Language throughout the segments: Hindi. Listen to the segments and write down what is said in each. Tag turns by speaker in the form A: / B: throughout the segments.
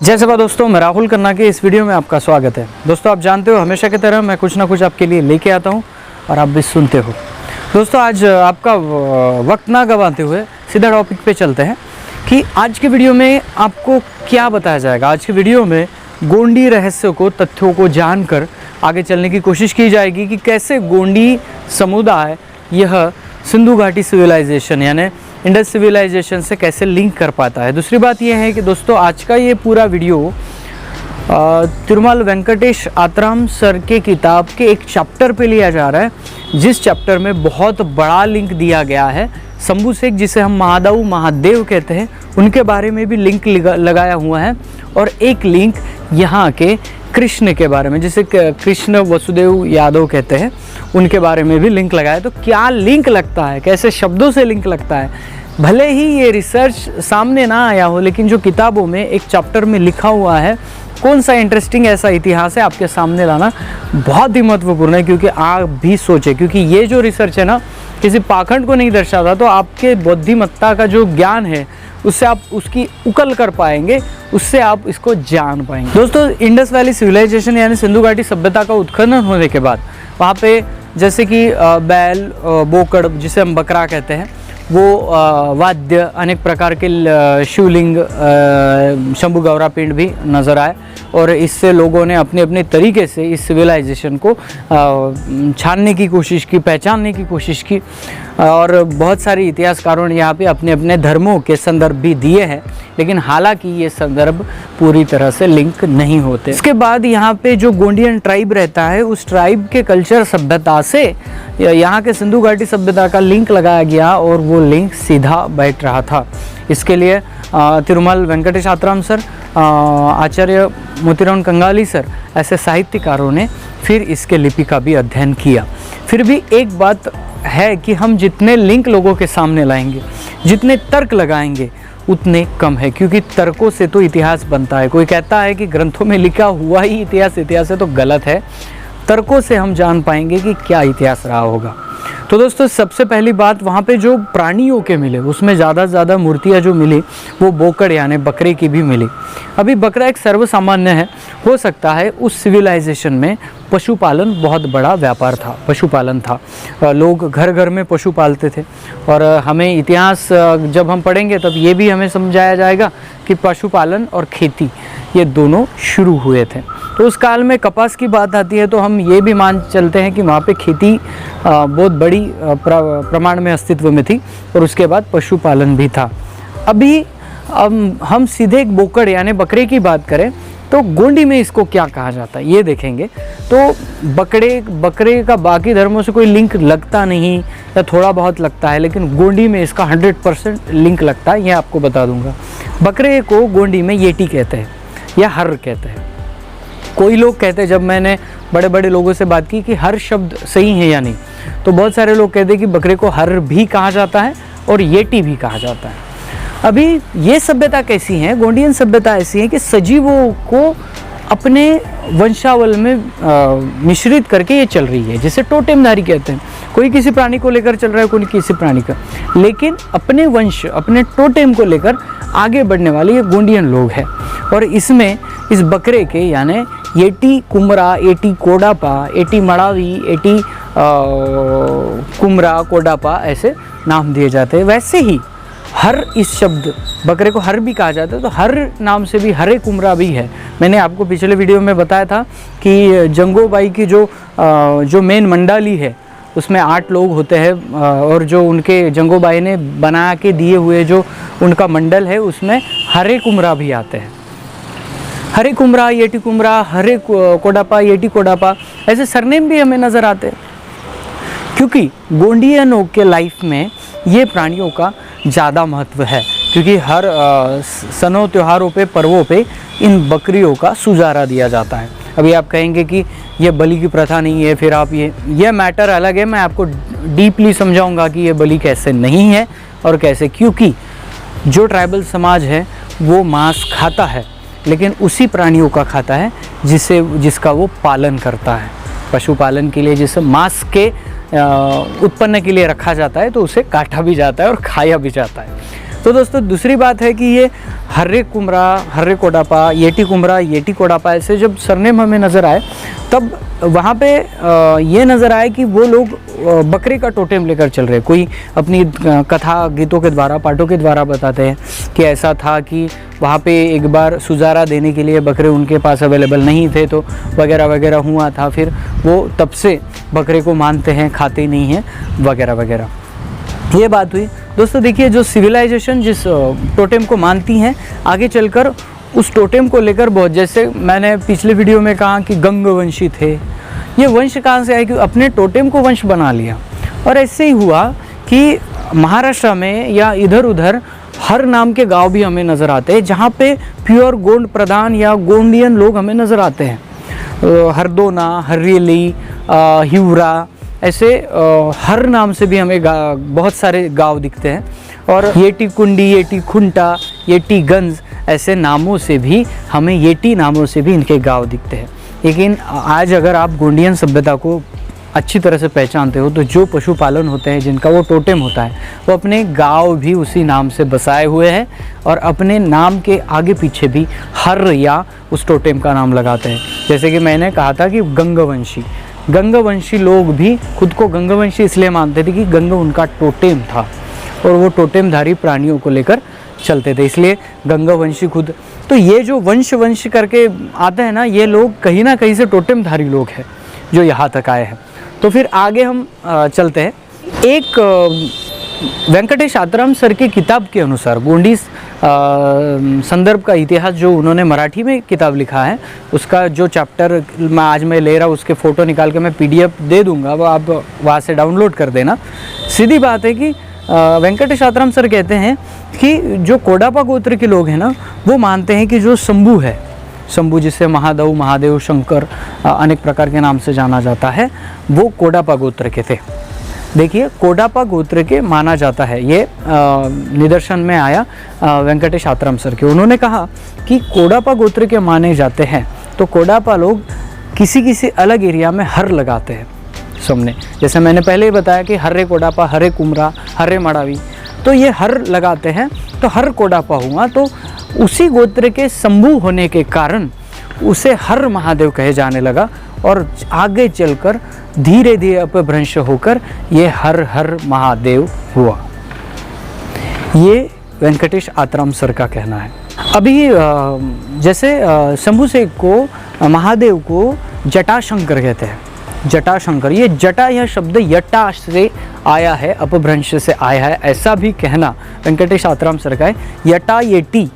A: जैसे बात दोस्तों, मैं राहुल खन्ना के इस वीडियो में आपका स्वागत है। दोस्तों, आप जानते हो हमेशा की तरह मैं कुछ ना कुछ आपके लिए लेके आता हूं और आप भी सुनते हो। दोस्तों, आज आपका वक्त ना गंवाते हुए सीधा टॉपिक पे चलते हैं कि आज के वीडियो में आपको क्या बताया जाएगा। आज के वीडियो में गोंडी रहस्य को, तथ्यों को जानकर आगे चलने की कोशिश की जाएगी कि कैसे गोंडी समुदाय यह सिंधु घाटी सिविलाइजेशन यानी इंडस सिविलाइजेशन से कैसे लिंक कर पाता है। दूसरी बात यह है कि दोस्तों, आज का ये पूरा वीडियो तिरुमल वेंकटेश आत्राम सर के किताब के एक चैप्टर पे लिया जा रहा है, जिस चैप्टर में बहुत बड़ा लिंक दिया गया है शंभू शेख, जिसे हम महादाऊ महादेव कहते हैं, उनके बारे में भी लिंक लगाया हुआ है। और एक लिंक यहाँ के कृष्ण के बारे में, जिसे कृष्ण वसुदेव यादव कहते हैं, उनके बारे में भी लिंक लगाया। तो क्या लिंक लगता है, कैसे शब्दों से लिंक लगता है, भले ही ये रिसर्च सामने ना आया हो, लेकिन जो किताबों में एक चैप्टर में लिखा हुआ है, कौन सा इंटरेस्टिंग ऐसा इतिहास है आपके सामने लाना बहुत ही महत्वपूर्ण है। क्योंकि आप भी सोचें, क्योंकि ये जो रिसर्च है ना, किसी पाखंड को नहीं दर्शाता, तो आपके बुद्धिमत्ता का जो ज्ञान है उससे आप उसकी उकल कर पाएंगे, उससे आप इसको जान पाएंगे। दोस्तों, इंडस वैली सिविलाइजेशन यानी सिंधु घाटी सभ्यता का उत्खनन होने के बाद वहाँ पे जैसे कि बैल, बोकड़, जिसे हम बकरा कहते हैं, वो वाद्य, अनेक प्रकार के शिवलिंग, शंभू गौरा पिंड भी नज़र आए। और इससे लोगों ने अपने अपने तरीके से इस सिविलाइजेशन को छानने की कोशिश की, पहचानने की कोशिश की। और बहुत सारे इतिहासकारों ने यहाँ पे अपने अपने धर्मों के संदर्भ भी दिए हैं, लेकिन हालांकि ये संदर्भ पूरी तरह से लिंक नहीं होते। इसके बाद यहाँ पे जो गोंडियन ट्राइब रहता है, उस ट्राइब के कल्चर, सभ्यता से यहाँ के सिंधु घाटी सभ्यता का लिंक लगाया गया और वो लिंक सीधा बैठ रहा था। इसके लिए तिरुमल वेंकटेश आत्राम सर, आचार्य मोतीराम कंगाली सर, ऐसे साहित्यकारों ने फिर इसके लिपि का भी अध्ययन किया। फिर भी एक बात है कि हम जितने लिंक लोगों के सामने लाएंगे, जितने तर्क लगाएंगे, उतने कम है, क्योंकि तर्कों से तो इतिहास बनता है। कोई कहता है कि ग्रंथों में लिखा हुआ ही इतिहास है, तो गलत है। तर्कों से हम जान पाएंगे कि क्या इतिहास रहा होगा। तो दोस्तों, सबसे पहली बात, वहाँ पे जो प्राणियों के मिले, उसमें ज़्यादा से ज़्यादा मूर्तियाँ जो मिली वो बोकड़ यानी बकरे की भी मिली। अभी बकरा एक सर्वसामान्य है, हो सकता है उस सिविलाइजेशन में पशुपालन बहुत बड़ा व्यापार था, पशुपालन था, लोग घर घर में पशु पालते थे। और हमें इतिहास जब हम पढ़ेंगे तब ये भी हमें समझाया जाएगा कि पशुपालन और खेती ये दोनों शुरू हुए थे। तो उस काल में कपास की बात आती है तो हम ये भी मान चलते हैं कि वहाँ पे खेती बहुत बड़ी प्रमाण में अस्तित्व में थी, और उसके बाद पशुपालन भी था। अभी हम सीधे एक बोकड़ यानी बकरे की बात करें तो गोंडी में इसको क्या कहा जाता है ये देखेंगे। तो बकरे का बाकी धर्मों से कोई लिंक लगता नहीं, या थोड़ा बहुत लगता है, लेकिन गोंडी में इसका 100% लिंक लगता है, ये आपको बता दूंगा। बकरे को गोंडी में येटी कहते हैं या हर कहते हैं। कोई लोग कहते हैं, जब मैंने बड़े बड़े लोगों से बात की कि हर शब्द सही है या नहीं, तो बहुत सारे लोग कहते हैं कि बकरे को हर भी कहा जाता है और येटी भी कहा जाता है। अभी ये सभ्यता कैसी है, गोंडियन सभ्यता ऐसी है कि सजीवों को अपने वंशावल में मिश्रित करके ये चल रही है, जिसे टोटेमदारी कहते हैं। कोई किसी प्राणी को लेकर चल रहा है, कोई किसी प्राणी का, लेकिन अपने वंश, अपने टोटेम को लेकर आगे बढ़ने वाले ये गोंडियन लोग हैं। और इसमें इस बकरे के यानी येटी कुमरा, येटी कोडापा, येटी मड़ावी, येटी कुमरा, कोडापा, ऐसे नाम दिए जाते हैं। वैसे ही हर, इस शब्द बकरे को हर भी कहा जाता है, तो हर नाम से भी हरे कुमरा भी है। मैंने आपको पिछले वीडियो में बताया था कि जंगोबाई की जो मेन मंडाली है उसमें 8 लोग होते हैं, और जो उनके जंगोबाई ने बना के दिए हुए जो उनका मंडल है उसमें हरे कुमरा भी आते हैं। हरे कुमरा, येटी कुमरा, हरे कोडापा, येटी कोडापा, ऐसे सरनेम भी हमें नज़र आते हैं, क्योंकि गोंडियनों के लाइफ में ये प्राणियों का ज़्यादा महत्व है। क्योंकि हर सनों, त्योहारों पे, पर्वों पे इन बकरियों का सुजारा दिया जाता है। अभी आप कहेंगे कि ये बलि की प्रथा नहीं है, फिर आप ये मैटर अलग है, मैं आपको डीपली समझाऊंगा कि ये बलि कैसे नहीं है और कैसे। क्योंकि जो ट्राइबल समाज है वो मांस खाता है, लेकिन उसी प्राणियों का खाता है जिसका वो पालन करता है। पशुपालन के लिए जिसे मांस के उत्पन्न के लिए रखा जाता है, तो उसे काटा भी जाता है और खाया भी जाता है। तो दोस्तों दूसरी बात है कि ये हर्रे कुमरा, हर्रे कोडापा, येटी कुमरा, येटी कोडापा ऐसे जब सरनेम हमें नज़र आए तब वहाँ पे ये नज़र आए कि वो लोग बकरे का टोटेम लेकर चल रहे। कोई अपनी कथा गीतों के द्वारा, पाठों के द्वारा बताते हैं कि ऐसा था कि वहाँ पे एक बार सुजारा देने के लिए बकरे उनके पास अवेलेबल नहीं थे, तो वगैरह वगैरह हुआ था, फिर वो तब से बकरे को मानते हैं, खाते नहीं हैं वगैरह वगैरह। ये बात हुई। दोस्तों देखिए, जो सिविलाइजेशन जिस टोटेम को मानती हैं, आगे चलकर उस टोटेम को लेकर बहुत, जैसे मैंने पिछले वीडियो में कहा कि गंगवंशी थे, ये वंश कहाँ से आए कि अपने टोटेम को वंश बना लिया। और ऐसे ही हुआ कि महाराष्ट्र में या इधर उधर हर नाम के गांव भी हमें नज़र आते हैं जहाँ पे प्योर गोंड प्रधान या गोंडियन लोग हमें नज़र आते हैं। हरदोना, हरियली, हिवरा, ऐसे हर नाम से भी हमें बहुत सारे गांव दिखते हैं। और येटी कुंडी, येटी खुंटा, येटी गंज ऐसे नामों से भी हमें, येटी नामों से भी इनके गांव दिखते हैं। लेकिन आज अगर आप गोंडियन सभ्यता को अच्छी तरह से पहचानते हो तो जो पशुपालन होते हैं, जिनका वो टोटेम होता है, वो अपने गांव भी उसी नाम से बसाए हुए हैं और अपने नाम के आगे पीछे भी हर या उस टोटेम का नाम लगाते हैं। जैसे कि मैंने कहा था कि गंगवंशी लोग भी खुद को गंगवंशी इसलिए मानते थे कि गंग उनका टोटेम था और वो टोटेमधारी प्राणियों को लेकर चलते थे, इसलिए गंगवंशी खुद। तो ये जो वंश करके आते हैं ना, ये लोग कहीं ना कहीं से टोटेमधारी लोग हैं जो यहाँ तक आए हैं। तो फिर आगे हम चलते हैं। एक वेंकटेश आत्राम सर की किताब के अनुसार गोंडी संदर्भ का इतिहास, जो उन्होंने मराठी में किताब लिखा है, उसका जो चैप्टर आज मैं ले रहा हूँ उसके फ़ोटो निकाल के मैं PDF दे दूँगा, वो आप वहाँ से डाउनलोड कर देना। सीधी बात है कि वेंकटेश आत्राम सर कहते हैं कि जो कोडापा गोत्र के लोग हैं ना, वो मानते हैं कि जो शंभू है, शंभू जिसे महादेव, शंकर अनेक प्रकार के नाम से जाना जाता है, वो कोडापा गोत्र के थे। देखिए, कोडापा गोत्र के माना जाता है, ये निदर्शन में आया वेंकटेश आत्राम सर के। उन्होंने कहा कि कोडापा गोत्र के माने जाते हैं, तो कोडापा लोग किसी अलग एरिया में हर लगाते हैं सामने। जैसे मैंने पहले ही बताया कि हर्रे कोडापा, हर्रे कुमरा, हर्रे मड़ावी, तो ये हर लगाते हैं, तो हर कोडापा हुआ। तो उसी गोत्र के शंभू होने के कारण उसे हर महादेव कहे जाने लगा और आगे चलकर धीरे धीरे अपभ्रंश होकर ये हर महादेव हुआ। ये वेंकटेश आत्राम सर का कहना है। अभी जैसे शंभू से को, महादेव को जटाशंकर कहते हैं। जटाशंकर, ये जटा, यह शब्द यटा से आया है, अपभ्रंश से आया है, ऐसा भी कहना वेंकटेश आत्राम सर का है। यटा, येटी,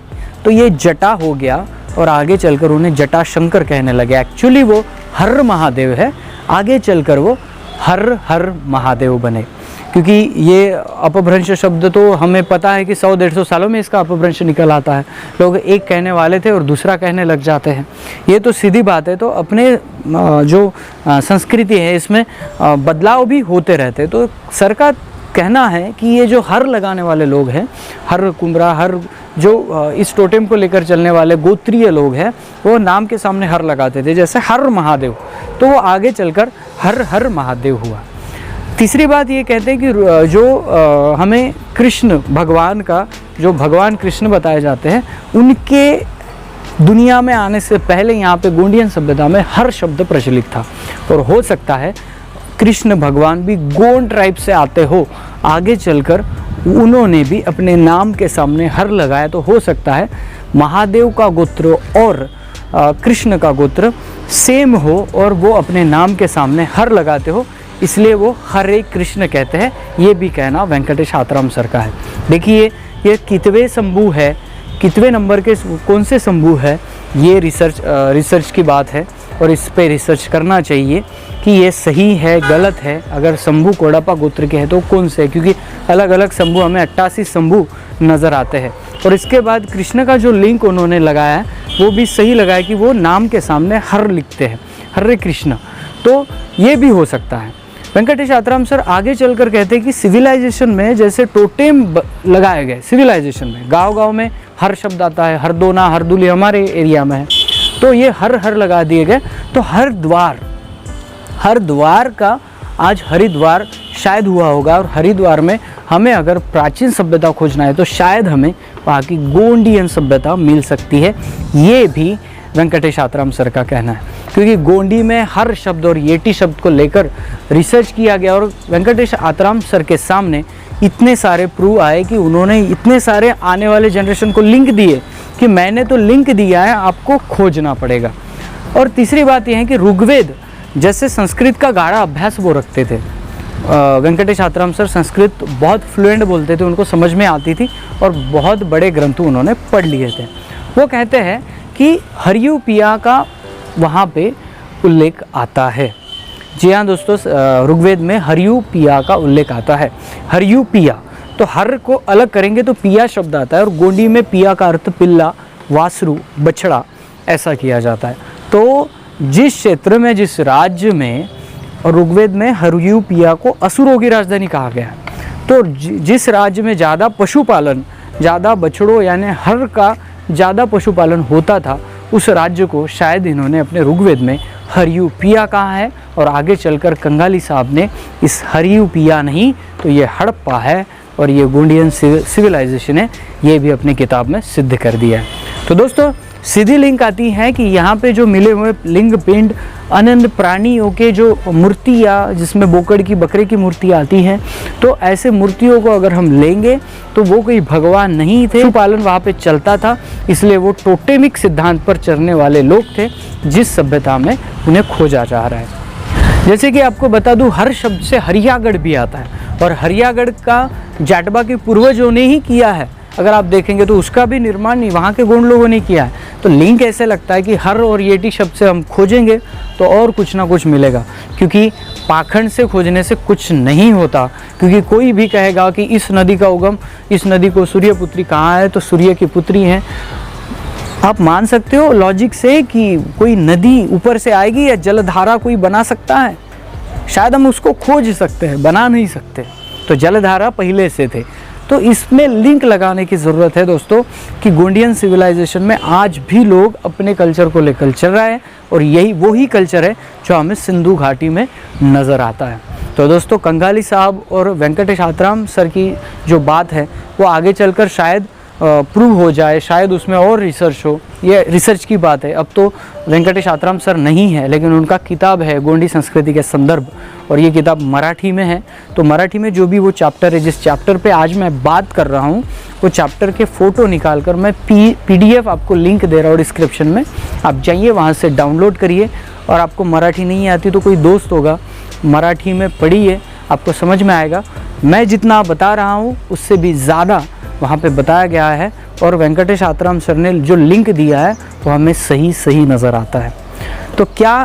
A: तो ये जटा हो गया और आगे चलकर उन्हें जटाशंकर कहने लगे। एक्चुअली वो हर महादेव है, आगे चलकर वो हर महादेव बने, क्योंकि ये अपभ्रंश शब्द तो हमें पता है कि 100-150 सालों में इसका अपभ्रंश निकल आता है। लोग एक कहने वाले थे और दूसरा कहने लग जाते हैं, ये तो सीधी बात है। तो अपने जो संस्कृति है इसमें बदलाव भी होते रहते। तो सर का कहना है कि ये जो हर लगाने वाले लोग हैं, हर कुमरा, हर जो इस टोटेम को लेकर चलने वाले गोत्रीय लोग हैं, वो नाम के सामने हर लगाते थे, जैसे हर महादेव, तो वो आगे चलकर हर महादेव हुआ। तीसरी बात ये कहते हैं कि जो हमें कृष्ण भगवान का, जो भगवान कृष्ण बताए जाते हैं, उनके दुनिया में आने से पहले यहाँ पे गोंडियन सभ्यता में हर शब्द प्रचलित था। और हो सकता है कृष्ण भगवान भी गोंड ट्राइब से आते हो, आगे चलकर उन्होंने भी अपने नाम के सामने हर लगाया। तो हो सकता है महादेव का गोत्र और कृष्ण का गोत्र सेम हो और वो अपने नाम के सामने हर लगाते हो, इसलिए वो हरे कृष्ण कहते हैं। ये भी कहना वेंकटेश आत्राम सर का है। देखिए, ये कितवे शंभू है, कितवे नंबर के कौन से शंभू है, ये रिसर्च की बात है और इस पे रिसर्च करना चाहिए कि ये सही है गलत है। अगर शंभू कोडापा गोत्र के हैं तो कौन से है, क्योंकि अलग अलग शंभू, हमें 88 शंभू नज़र आते हैं। और इसके बाद कृष्ण का जो लिंक उन्होंने लगाया है वो भी सही लगाया कि वो नाम के सामने हर लिखते हैं, हरे कृष्ण, तो ये भी हो सकता है। वेंकटेश आत्राम सर आगे चलकर कहते हैं कि सिविलाइजेशन में जैसे टोटेम लगाए गए, सिविलाइजेशन में गांव-गांव में हर शब्द आता है, हरदोना, हरदुली हमारे एरिया में है, तो ये हर लगा दिए गए। तो हर द्वार का आज हरिद्वार शायद हुआ होगा, और हरिद्वार में हमें अगर प्राचीन सभ्यता खोजना है तो शायद हमें वहाँ की गोंडियन सभ्यता मिल सकती है। ये भी वेंकटेश आत्राम सर का कहना है, क्योंकि गोंडी में हर शब्द और येटी शब्द को लेकर रिसर्च किया गया, और वेंकटेश आत्राम सर के सामने इतने सारे प्रूफ आए कि उन्होंने इतने सारे आने वाले जनरेशन को लिंक दिए कि मैंने तो लिंक दिया है, आपको खोजना पड़ेगा। और तीसरी बात यह है कि ऋग्वेद जैसे संस्कृत का गाढ़ा अभ्यास वो रखते थे। वेंकटेश आत्राम सर संस्कृत बहुत फ्लुएंट बोलते थे, उनको समझ में आती थी, और बहुत बड़े ग्रंथ उन्होंने पढ़ लिए थे। वो कहते हैं कि हरियूपिया का वहाँ पे उल्लेख आता है। जी हाँ दोस्तों, ऋग्वेद में हरियूपिया का उल्लेख आता है। हरियूपिया, तो हर को अलग करेंगे तो पिया शब्द आता है, और गोंडी में पिया का अर्थ पिल्ला, वासरू, बछड़ा ऐसा किया जाता है। तो जिस क्षेत्र में, जिस राज्य में, और ऋग्वेद में हरियूपिया को असुरों की राजधानी कहा गया है, तो जिस राज्य में ज़्यादा पशुपालन, ज़्यादा बछड़ों यानी हर का ज़्यादा पशुपालन होता था, उस राज्य को शायद इन्होंने अपने ऋग्वेद में हरियूपिया कहा है। और आगे चलकर कंगाली साहब ने इस हरियूपिया नहीं तो ये हड़प्पा है और ये गोंडियन सिविलाइजेशन है, ये भी अपनी किताब में सिद्ध कर दिया है। तो दोस्तों सीधी लिंक आती है कि यहाँ पे जो मिले हुए लिंग पिंड, अनंत प्राणियों के जो मूर्तियाँ, जिसमें बोकड़ की, बकरे की मूर्ति आती हैं, तो ऐसे मूर्तियों को अगर हम लेंगे तो वो कोई भगवान नहीं थे। पशुपालन वहाँ पे चलता था, इसलिए वो टोटेमिक सिद्धांत पर चलने वाले लोग थे, जिस सभ्यता में उन्हें खोजा जा रहा है। जैसे कि आपको बता दूं, हर शब्द से हरियागढ़ भी आता है, और हरियागढ़ का जाटबा के पूर्वजों ने ही किया है। अगर आप देखेंगे तो उसका भी निर्माण नहीं वहाँ के गोंड लोगों ने किया है। तो लिंक ऐसे लगता है कि हर और येटी शब्द से हम खोजेंगे तो और कुछ ना कुछ मिलेगा, क्योंकि पाखंड से खोजने से कुछ नहीं होता। क्योंकि कोई भी कहेगा कि इस नदी का उगम, इस नदी को सूर्यपुत्री कहाँ है, तो सूर्य की पुत्री है। आप मान सकते हो लॉजिक से कि कोई नदी ऊपर से आएगी या जलधारा कोई बना सकता है? शायद हम उसको खोज सकते हैं, बना नहीं सकते। तो जलधारा पहले से थे। तो इसमें लिंक लगाने की ज़रूरत है दोस्तों कि गोंडियन सिविलाइजेशन में आज भी लोग अपने कल्चर को लेकर चल रहा है, और यही वही कल्चर है जो हमें सिंधु घाटी में नज़र आता है। तो दोस्तों कंगाली साहब और वेंकटेश आत्राम सर की जो बात है वो आगे चलकर शायद प्रूव हो जाए, शायद उसमें और रिसर्च हो। ये रिसर्च की बात है। अब तो वेंकटेश आत्राम सर नहीं है, लेकिन उनका किताब है गोंडी संस्कृति के संदर्भ, और ये किताब मराठी में है। तो मराठी में जो भी वो चैप्टर है, जिस चैप्टर पे आज मैं बात कर रहा हूँ, वो चैप्टर के फ़ोटो निकाल कर मैं PDF आपको लिंक दे रहा हूँ डिस्क्रिप्शन में, आप जाइए वहाँ से डाउनलोड करिए। और आपको मराठी नहीं आती तो कोई दोस्त होगा, मराठी में पढ़िए, आपको समझ में आएगा। मैं जितना बता रहा हूँ उससे भी ज़्यादा वहाँ पे बताया गया है, और वेंकटेश आत्राम सर ने जो लिंक दिया है वो हमें सही नज़र आता है। तो क्या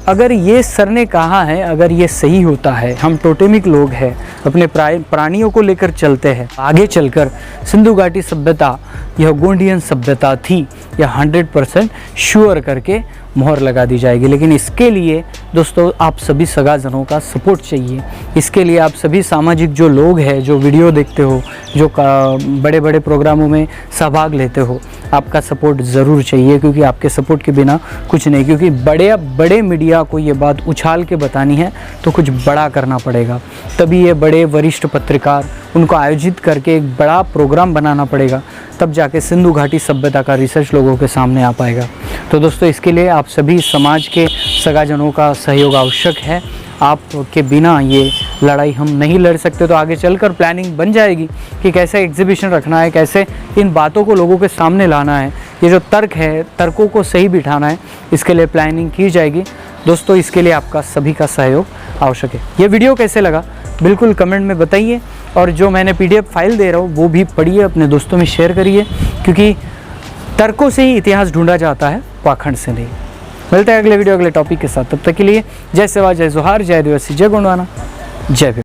A: अगर ये सर ने कहा है, अगर ये सही होता है, हम टोटेमिक लोग हैं, अपने प्राणियों को लेकर चलते हैं, आगे चलकर सिंधु घाटी सभ्यता यह गोंडियन सभ्यता थी, यह 100% श्योर करके मोहर लगा दी जाएगी। लेकिन इसके लिए दोस्तों आप सभी सगाजनों का सपोर्ट चाहिए। इसके लिए आप सभी सामाजिक जो लोग हैं, जो वीडियो देखते हो, जो बड़े बड़े प्रोग्रामों में सहभाग लेते हो, आपका सपोर्ट ज़रूर चाहिए, क्योंकि आपके सपोर्ट के बिना कुछ नहीं। क्योंकि बड़े मीडिया को ये बात उछाल के बतानी है तो कुछ बड़ा करना पड़ेगा, तभी ये बड़े वरिष्ठ पत्रकार, उनको आयोजित करके एक बड़ा प्रोग्राम बनाना पड़ेगा, तब जाके सिंधु घाटी सभ्यता का रिसर्च लोगों के सामने आ पाएगा। तो दोस्तों इसके लिए आप सभी समाज के सगाजनों का सहयोग आवश्यक है। आपके बिना ये लड़ाई हम नहीं लड़ सकते। तो आगे चलकर प्लानिंग बन जाएगी कि कैसे एग्जीबिशन रखना है, कैसे इन बातों को लोगों के सामने लाना है, ये जो तर्क है, तर्कों को सही बिठाना है, इसके लिए प्लानिंग की जाएगी। दोस्तों इसके लिए आपका सभी का सहयोग आवश्यक है। ये वीडियो कैसे लगा बिल्कुल कमेंट में बताइए, और जो मैंने PDF फाइल दे रहा हूँ वो भी पढ़िए, अपने दोस्तों में शेयर करिए, क्योंकि तर्कों से ही इतिहास ढूंढा जाता है, पाखंड से नहीं। मिलते हैं अगले वीडियो अगले टॉपिक के साथ। तब तक के लिए जय सेवा, जय जोहार, जय आदिवासी, जय गोंडवाना, जय भीम।